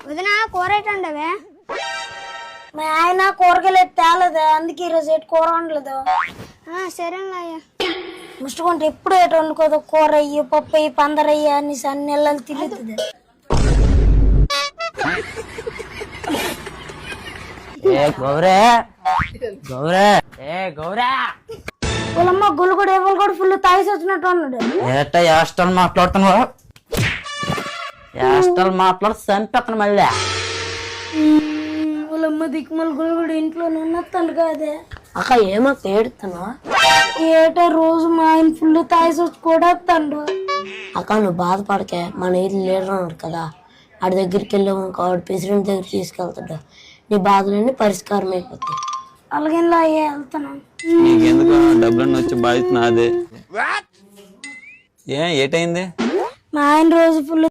వదినా కూర ఏంటండవే? మా ఆయన కూరగాయలు తేలేదా, అందుకే ఈరోజు ఎటు కూర వండలేదు. సరేనయ్యా. ముష్టకుంటే ఎప్పుడు ఎటు వండుకోదు, కూర అయ్యి పప్పు అయ్యి పందరయ్యి అని అన్ని నెలలు తిరుగుతుంది. వాళ్ళమ్మ గుళ్ళు కూడా ఎవరు కూడా ఫుల్ తాగిసి వచ్చినట్టు ఉన్నాడు. యాస్టల్ మాట్లాడుతున్నావు, యాస్టల్ మాట్లాడు చంపేస్తాను మళ్ళీ. వాళ్ళమ్మ దిక్కుమల గుళ్ళు కూడా ఇంట్లో ఉన్నట్టు కాదే. అక్క ఏమక్క ఏడుతున్నా? ఏటో రోజు మా ఆయన ఫుల్ తాగిసి వచ్చి కూడా తండ్రు. అక్క నువ్వు బాధపడకే, మన ఇల్లు లీడర్ ఉన్నాడు కదా, ఆడి దగ్గరికి వెళ్ళాము, ఆడు ప్రెసిడెంట్ దగ్గర తీసుకెళ్తాడు, నీ బాధలన్నీ పరిష్కారం అయిపోతాయి. అలాగే వెళ్తున్నాను. నీకెందుకు డబ్బులన్నీ వచ్చి బాధితున్నా అదే ఏటైంది? మా ఆయన రోజు ఫుల్